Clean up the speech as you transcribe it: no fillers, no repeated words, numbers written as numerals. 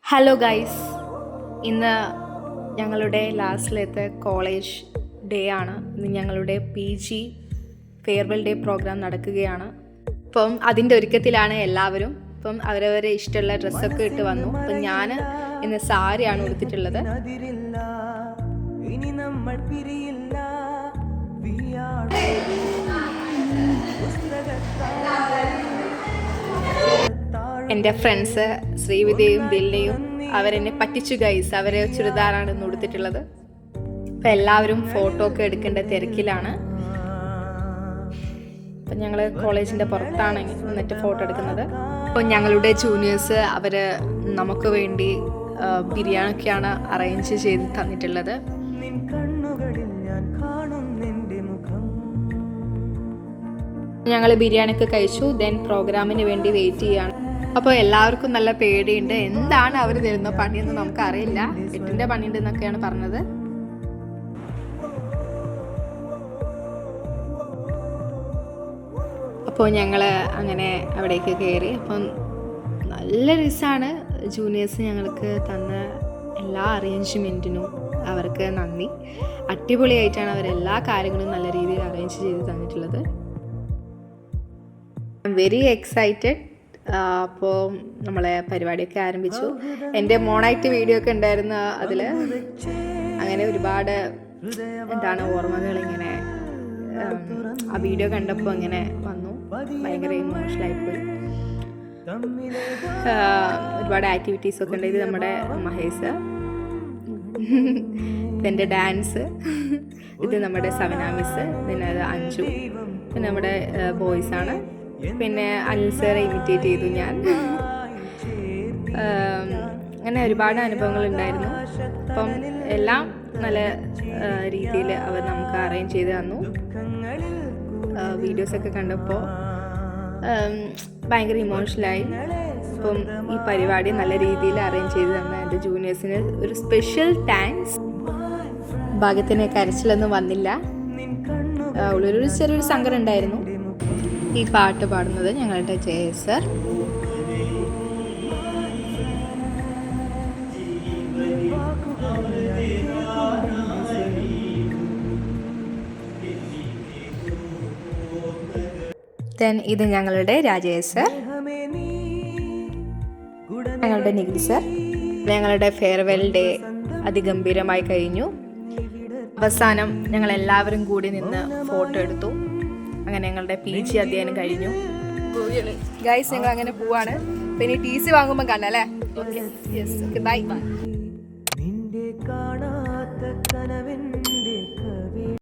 Hello guys, ഇന്ന് ഞങ്ങളുടെ ലാസ്റ്റിലത്തെ college day ആണ്. ഇന്ന് ഞങ്ങളുടെ PG ഫെയർവെൽ ഡേ പ്രോഗ്രാം നടക്കുകയാണ്. അപ്പം അതിൻ്റെ ഒരുക്കത്തിലാണ് എല്ലാവരും. ഇപ്പം അവരവരെ ഇഷ്ടമുള്ള ഡ്രസ്സൊക്കെ ഇട്ട് വന്നു. അപ്പം ഞാൻ ഇന്ന് സാരിയാണ് ഉടുത്തിട്ടുള്ളത്. എൻ്റെ ഫ്രണ്ട്സ് ശ്രീവിദ്യയും ദിൽനയും അവരെന്നെ പറ്റിച്ചു ഗൈസ്. അവരെ ചുരിദാറാണ് ഇന്ന് ഉടുത്തിട്ടുള്ളത്. അപ്പം എല്ലാവരും ഫോട്ടോ ഒക്കെ എടുക്കേണ്ട തിരക്കിലാണ്. അപ്പം ഞങ്ങൾ കോളേജിൻ്റെ പുറത്താണ് എന്നിട്ട് ഫോട്ടോ എടുക്കുന്നത്. അപ്പം ഞങ്ങളുടെ ജൂനിയേഴ്സ് അവർ നമുക്ക് വേണ്ടി ബിരിയാണിയൊക്കെയാണ് അറേഞ്ച് ചെയ്ത് തന്നിട്ടുള്ളത്. ഞങ്ങൾ ബിരിയാണിയൊക്കെ കഴിച്ചു. ദെൻ പ്രോഗ്രാമിന് വേണ്ടി വെയിറ്റ് ചെയ്യാണ്. അപ്പോൾ എല്ലാവർക്കും നല്ല പേടിയുണ്ട്. എന്താണ് അവർ തരുന്ന പണിയെന്ന് നമുക്കറിയില്ല. 8ന്റെ പണിയുണ്ട് എന്നൊക്കെയാണ് പറഞ്ഞത്. അപ്പോൾ ഞങ്ങൾ അങ്ങനെ അവിടേക്ക് കയറി. അപ്പം നല്ല രസമാണ്. ജൂനിയേഴ്സ് ഞങ്ങൾക്ക് തന്ന എല്ലാ അറേഞ്ച്മെൻറ്റിനും അവർക്ക് നന്ദി. അടിപൊളിയായിട്ടാണ് അവരെല്ലാ കാര്യങ്ങളും നല്ല രീതിയിൽ അറേഞ്ച് ചെയ്ത് തന്നിട്ടുള്ളത്. I am very excited. അപ്പോൾ നമ്മളെ പരിപാടിയൊക്കെ ആരംഭിച്ചു. എൻ്റെ മോണാക്ട് വീഡിയോ ഒക്കെ ഉണ്ടായിരുന്നു അതിൽ. അങ്ങനെ ഒരുപാട് ഓർമ്മകൾ ഇങ്ങനെ ആ വീഡിയോ കണ്ടപ്പോൾ ഇങ്ങനെ വന്നു. ഭയങ്കര ഇമോഷണലായിപ്പോയി. ഒരുപാട് ആക്ടിവിറ്റീസ് ഒക്കെ ഉണ്ട്. ഇത് നമ്മുടെ മഹേഷ്, ഇതെൻ്റെ ഡാൻസ്, ഇത് നമ്മുടെ സവന മിസ്, പിന്നെ അത് അഞ്ജു, പിന്നെ നമ്മുടെ ബോയ്സാണ്. പിന്നെ അനിൽ സാറെ ഇമിറ്റേറ്റ് ചെയ്തു ഞാൻ. അങ്ങനെ ഒരുപാട് അനുഭവങ്ങൾ ഉണ്ടായിരുന്നു. അപ്പം എല്ലാം നല്ല രീതിയിൽ അവർ നമുക്ക് അറേഞ്ച് ചെയ്ത് തന്നു. വീഡിയോസൊക്കെ കണ്ടപ്പോൾ ഭയങ്കര ഇമോഷണലായി. അപ്പം ഈ പരിപാടി നല്ല രീതിയിൽ അറേഞ്ച് ചെയ്ത് തന്ന എൻ്റെ ജൂനിയേഴ്സിന് ഒരു സ്പെഷ്യൽ താങ്ക്സ്. ഭാഗ്യത്തിന് കരച്ചിലൊന്നും വന്നില്ല. ഉള്ളൊരു ചെറിയൊരു സങ്കടം ഉണ്ടായിരുന്നു. ഈ പാട്ട് പാടുന്നത് ഞങ്ങളുടെ ജയ സർ. ദെൻ ഇത് ഞങ്ങളുടെ രാജേഷ് സർ, ഞങ്ങളുടെ നിഖിൽ സർ. ഞങ്ങളുടെ ഫെയർവെൽ ഡേ അതിഗംഭീരമായി കഴിഞ്ഞു. അവസാനം ഞങ്ങൾ എല്ലാവരും കൂടി നിന്ന് ഫോട്ടോ എടുത്തു. അങ്ങനെ ഞങ്ങളുടെ PG അധ്യയനം കഴിഞ്ഞു. ഗൈസ്, ഞങ്ങൾ അങ്ങനെ പോവാണ്. പിന്നെ TC വാങ്ങുമ്പോൾ കാണാം അല്ലേ? Okay, yes, okay, by.